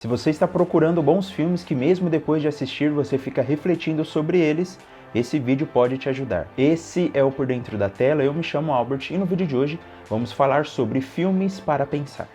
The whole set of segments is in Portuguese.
Se você está procurando bons filmes que mesmo depois de assistir você fica refletindo sobre eles, esse vídeo pode te ajudar. Esse é o Por Dentro da Tela, eu me chamo Albert e no vídeo de hoje vamos falar sobre filmes para pensar.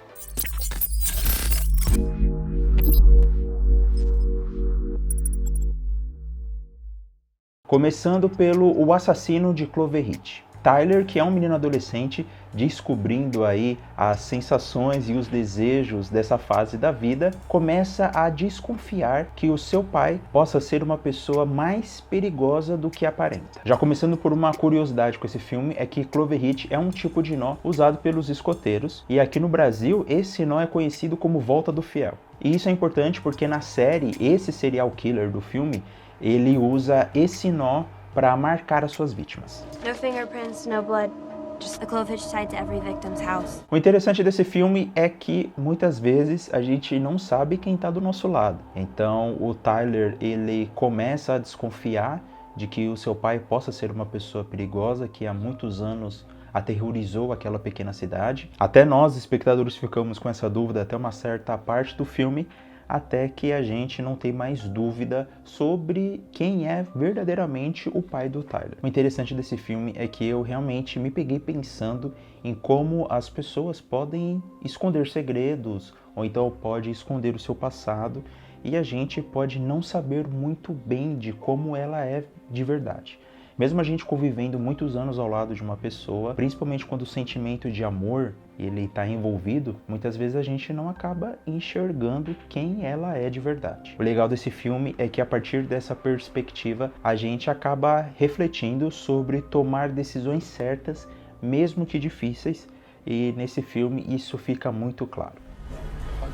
Começando pelo O Assassino de Cloverhead. Tyler, que é um menino adolescente, descobrindo aí as sensações e os desejos dessa fase da vida, começa a desconfiar que o seu pai possa ser uma pessoa mais perigosa do que aparenta. Já começando por uma curiosidade com esse filme, é que Cloverhead é um tipo de nó usado pelos escoteiros, e aqui no Brasil esse nó é conhecido como volta do fiel. E isso é importante porque na série, esse serial killer do filme, ele usa esse nó para marcar as suas vítimas. No fingerprints, no blood. Just a Cloverhead tied to every victim's house. O interessante desse filme é que muitas vezes a gente não sabe quem está do nosso lado. Então o Tyler, ele começa a desconfiar de que o seu pai possa ser uma pessoa perigosa que há muitos anos aterrorizou aquela pequena cidade. Até nós, espectadores, ficamos com essa dúvida até uma certa parte do filme, até que a gente não tem mais dúvida sobre quem é verdadeiramente o pai do Tyler. O interessante desse filme é que eu realmente me peguei pensando em como as pessoas podem esconder segredos, ou então pode esconder o seu passado, e a gente pode não saber muito bem de como ela é de verdade. Mesmo a gente convivendo muitos anos ao lado de uma pessoa, principalmente quando o sentimento de amor ele está envolvido, muitas vezes a gente não acaba enxergando quem ela é de verdade. O legal desse filme é que a partir dessa perspectiva a gente acaba refletindo sobre tomar decisões certas, mesmo que difíceis, e nesse filme isso fica muito claro.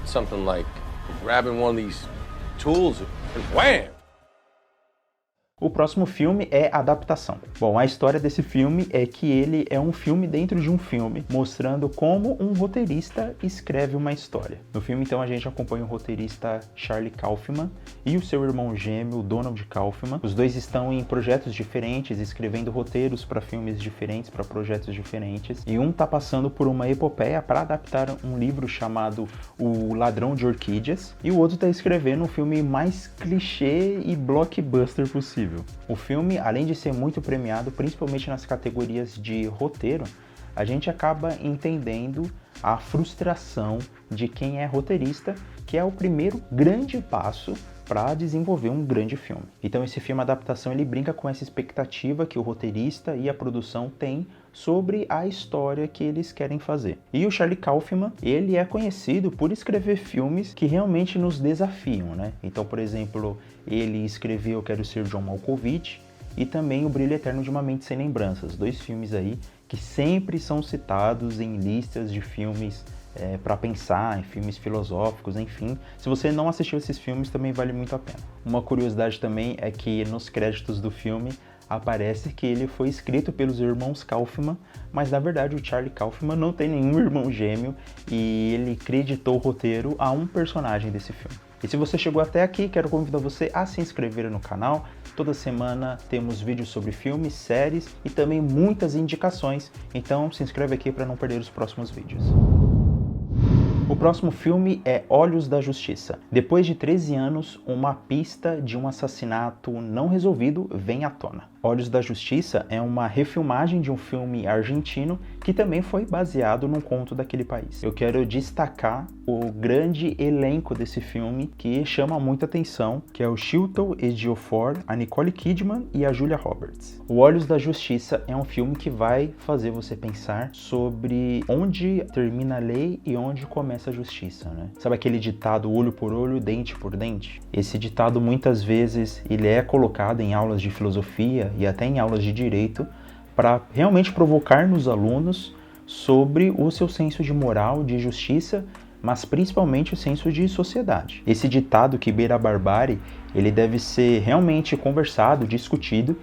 Something like grabbing one of these tools and wham! O próximo filme é Adaptação. Bom, a história desse filme é que ele é um filme dentro de um filme, mostrando como um roteirista escreve uma história. No filme, então, a gente acompanha o roteirista Charlie Kaufman e o seu irmão gêmeo, Donald Kaufman. Os dois estão em projetos diferentes, escrevendo roteiros para filmes diferentes, para projetos diferentes. E um está passando por uma epopeia para adaptar um livro chamado O Ladrão de Orquídeas, e o outro está escrevendo um filme mais clichê e blockbuster possível. O filme, além de ser muito premiado, principalmente nas categorias de roteiro, a gente acaba entendendo a frustração de quem é roteirista, que é o primeiro grande passo para desenvolver um grande filme. Então esse filme Adaptação, ele brinca com essa expectativa que o roteirista e a produção têm sobre a história que eles querem fazer. E o Charlie Kaufman, ele é conhecido por escrever filmes que realmente nos desafiam, né? Então, por exemplo, ele escreveu Eu Quero Ser John Malkovich e também O Brilho Eterno de Uma Mente Sem Lembranças, dois filmes aí que sempre são citados em listas de filmes para pensar, em filmes filosóficos, enfim. Se você não assistiu esses filmes, também vale muito a pena. Uma curiosidade também é que nos créditos do filme aparece que ele foi escrito pelos irmãos Kaufman, mas na verdade o Charlie Kaufman não tem nenhum irmão gêmeo e ele creditou o roteiro a um personagem desse filme. E se você chegou até aqui, quero convidar você a se inscrever no canal. Toda semana temos vídeos sobre filmes, séries e também muitas indicações, então se inscreve aqui para não perder os próximos vídeos. O próximo filme é Olhos da Justiça. Depois de 13 anos, uma pista de um assassinato não resolvido vem à tona. Olhos da Justiça é uma refilmagem de um filme argentino que também foi baseado num conto daquele país. Eu quero destacar o grande elenco desse filme que chama muita atenção, que é o Chiwetel Ejiofor, a Nicole Kidman e a Julia Roberts. O Olhos da Justiça é um filme que vai fazer você pensar sobre onde termina a lei e onde começa a justiça, né? Sabe aquele ditado olho por olho, dente por dente? Esse ditado muitas vezes ele é colocado em aulas de filosofia e até em aulas de direito para realmente provocar nos alunos sobre o seu senso de moral, de justiça, mas principalmente o senso de sociedade. Esse ditado que beira a barbárie, ele deve ser realmente conversado, discutido,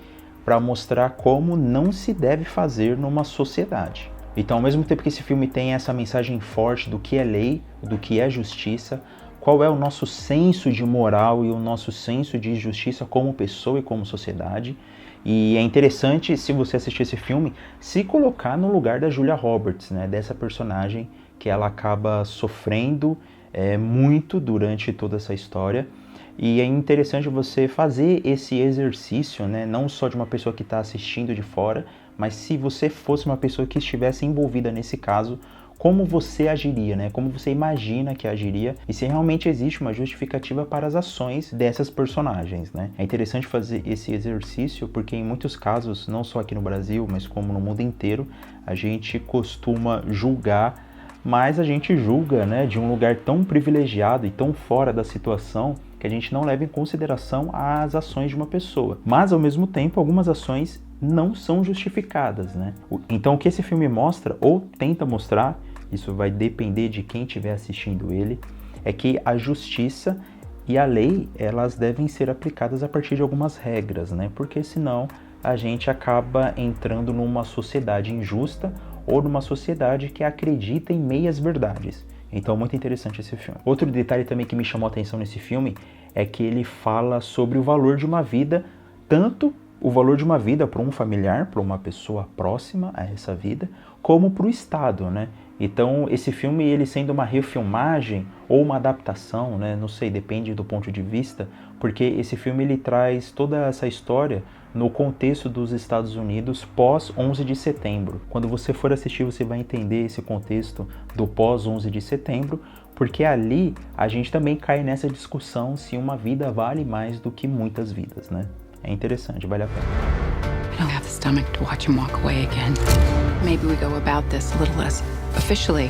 para mostrar como não se deve fazer numa sociedade. Então, ao mesmo tempo que esse filme tem essa mensagem forte do que é lei, do que é justiça, qual é o nosso senso de moral e o nosso senso de justiça como pessoa e como sociedade. E é interessante, se você assistir esse filme, se colocar no lugar da Julia Roberts, né, dessa personagem que ela acaba sofrendo muito durante toda essa história. E é interessante você fazer esse exercício, né? Não só de uma pessoa que está assistindo de fora, mas se você fosse uma pessoa que estivesse envolvida nesse caso, como você agiria, né? Como você imagina que agiria e se realmente existe uma justificativa para as ações dessas personagens, né? É interessante fazer esse exercício porque em muitos casos, não só aqui no Brasil, mas como no mundo inteiro, a gente costuma julgar, mas a gente julga, né, de um lugar tão privilegiado e tão fora da situação que a gente não leva em consideração as ações de uma pessoa. Mas, ao mesmo tempo, algumas ações não são justificadas, né? Então, o que esse filme mostra, ou tenta mostrar, isso vai depender de quem estiver assistindo ele, é que a justiça e a lei, elas devem ser aplicadas a partir de algumas regras, né? Porque senão a gente acaba entrando numa sociedade injusta ou numa sociedade que acredita em meias verdades. Então, muito interessante esse filme. Outro detalhe também que me chamou a atenção nesse filme é que ele fala sobre o valor de uma vida, tanto o valor de uma vida para um familiar, para uma pessoa próxima a essa vida, como para o Estado, né? Então, esse filme, ele sendo uma refilmagem ou uma adaptação, né? Não sei, depende do ponto de vista, porque esse filme ele traz toda essa história no contexto dos Estados Unidos pós 11 de setembro. Quando você for assistir, você vai entender esse contexto do pós 11 de setembro, porque ali a gente também cai nessa discussão se uma vida vale mais do que muitas vidas, né? É interessante, vale a pena. I don't have the stomach to watch him walk away again. Maybe we go about this a little less officially.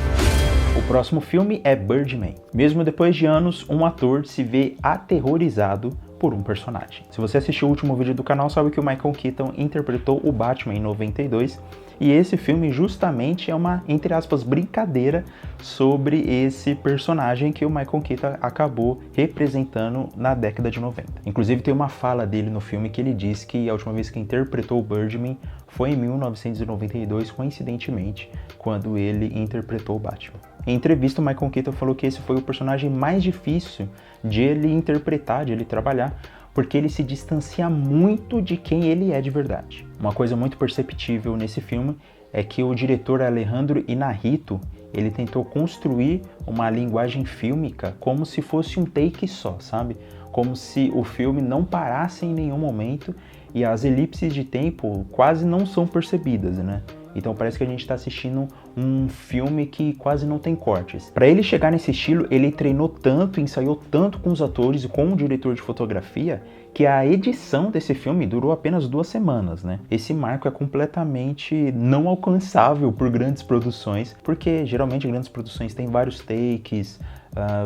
O próximo filme é Birdman. Mesmo depois de anos, um ator se vê aterrorizado por um personagem. Se você assistiu o último vídeo do canal, sabe que o Michael Keaton interpretou o Batman em 92, e esse filme justamente é uma, entre aspas, brincadeira sobre esse personagem que o Michael Keaton acabou representando na década de 90. Inclusive tem uma fala dele no filme que ele diz que a última vez que interpretou o Birdman foi em 1992, coincidentemente, quando ele interpretou o Batman. Em entrevista, o Michael Keaton falou que esse foi o personagem mais difícil de ele interpretar, de ele trabalhar, porque ele se distancia muito de quem ele é de verdade. Uma coisa muito perceptível nesse filme é que o diretor Alejandro Inarritu, ele tentou construir uma linguagem fílmica como se fosse um take só, sabe? Como se o filme não parasse em nenhum momento e as elipses de tempo quase não são percebidas, né? Então parece que a gente está assistindo um filme que quase não tem cortes. Para ele chegar nesse estilo, ele treinou tanto, ensaiou tanto com os atores e com o diretor de fotografia, que a edição desse filme durou apenas 2 semanas, né? Esse marco é completamente não alcançável por grandes produções, porque geralmente grandes produções têm vários takes,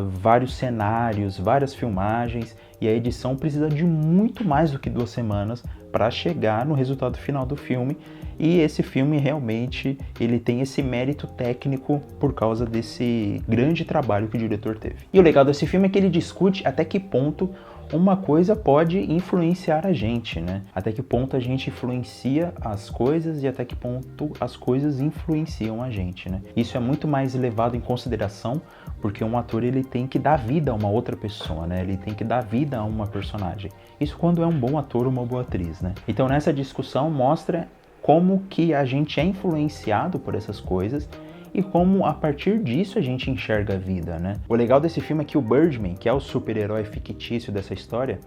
vários cenários, várias filmagens, e a edição precisa de muito mais do que 2 semanas para chegar no resultado final do filme. E esse filme realmente ele tem esse mérito técnico por causa desse grande trabalho que o diretor teve. E o legal desse filme é que ele discute até que ponto uma coisa pode influenciar a gente, né? Até que ponto a gente influencia as coisas e até que ponto as coisas influenciam a gente, né? Isso é muito mais levado em consideração porque um ator ele tem que dar vida a uma outra pessoa, né? Ele tem que dar vida a uma personagem. Isso quando é um bom ator ou uma boa atriz, né? Então nessa discussão mostra como que a gente é influenciado por essas coisas e como a partir disso a gente enxerga a vida, né? O legal desse filme é que o Birdman, que é o super-herói fictício dessa história,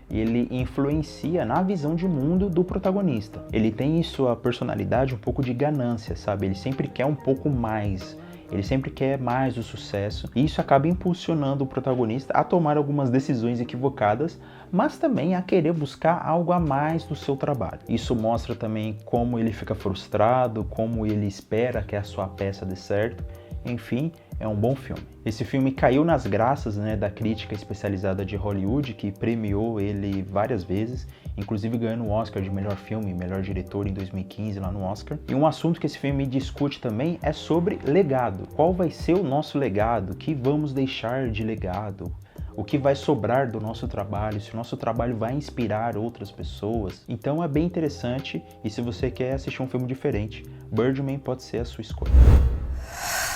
ele influencia na visão de mundo do protagonista. Ele tem em sua personalidade um pouco de ganância, sabe? Ele sempre quer um pouco mais, ele sempre quer mais o sucesso, e isso acaba impulsionando o protagonista a tomar algumas decisões equivocadas, mas também a querer buscar algo a mais do seu trabalho. Isso mostra também como ele fica frustrado, como ele espera que a sua peça dê certo. Enfim, é um bom filme. Esse filme caiu nas graças, né, da crítica especializada de Hollywood, que premiou ele várias vezes, inclusive ganhando o Oscar de melhor filme, melhor diretor em 2015 lá no Oscar. E um assunto que esse filme discute também é sobre legado. Qual vai ser o nosso legado? O que vamos deixar de legado? O que vai sobrar do nosso trabalho? Se o nosso trabalho vai inspirar outras pessoas? Então é bem interessante, e se você quer assistir um filme diferente, Birdman pode ser a sua escolha.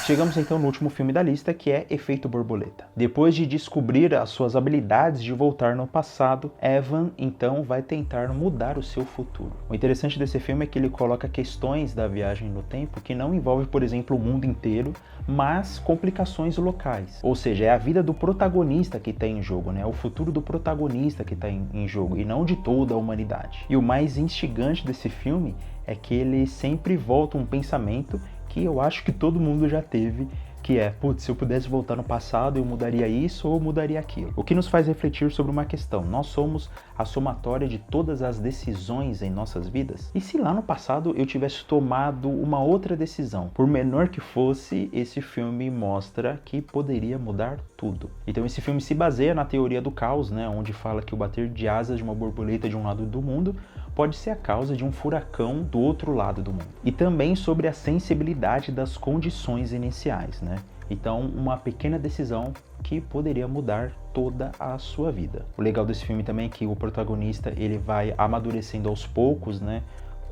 Chegamos então no último filme da lista, que é Efeito Borboleta. Depois de descobrir as suas habilidades de voltar no passado, Evan então vai tentar mudar o seu futuro. O interessante desse filme é que ele coloca questões da viagem no tempo que não envolve, por exemplo, o mundo inteiro, mas complicações locais. Ou seja, é a vida do protagonista que está em jogo, né? É o futuro do protagonista que está em jogo e não de toda a humanidade. E o mais instigante desse filme é que ele sempre volta um pensamento que eu acho que todo mundo já teve, que é, putz, se eu pudesse voltar no passado, eu mudaria isso ou mudaria aquilo. O que nos faz refletir sobre uma questão: nós somos a somatória de todas as decisões em nossas vidas? E se lá no passado eu tivesse tomado uma outra decisão, por menor que fosse, esse filme mostra que poderia mudar tudo. Então esse filme se baseia na teoria do caos, né, onde fala que o bater de asas de uma borboleta de um lado do mundo pode ser a causa de um furacão do outro lado do mundo. E também sobre a sensibilidade das condições iniciais, né? Então, uma pequena decisão que poderia mudar toda a sua vida. O legal desse filme também é que o protagonista, ele vai amadurecendo aos poucos, né,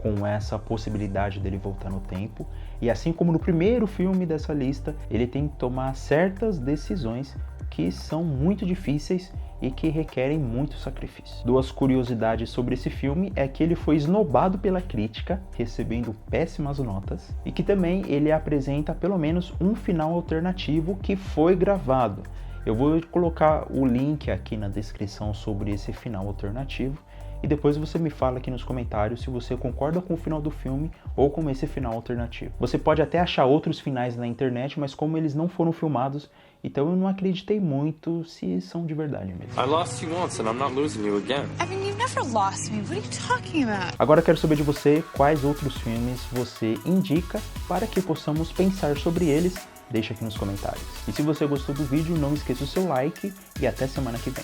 com essa possibilidade dele voltar no tempo. E assim como no primeiro filme dessa lista, ele tem que tomar certas decisões que são muito difíceis e que requerem muito sacrifício. Duas curiosidades sobre esse filme é que ele foi esnobado pela crítica, recebendo péssimas notas, e que também ele apresenta pelo menos um final alternativo que foi gravado. Eu vou colocar o link aqui na descrição sobre esse final alternativo, e depois você me fala aqui nos comentários se você concorda com o final do filme ou com esse final alternativo. Você pode até achar outros finais na internet, mas como eles não foram filmados, então eu não acreditei muito se são de verdade mesmo. I lost you once and I'm not losing you again. Evan, you've never lost me. What are you talking about? Agora eu quero saber de você quais outros filmes você indica para que possamos pensar sobre eles. Deixa aqui nos comentários. E se você gostou do vídeo, não esqueça o seu like e até semana que vem.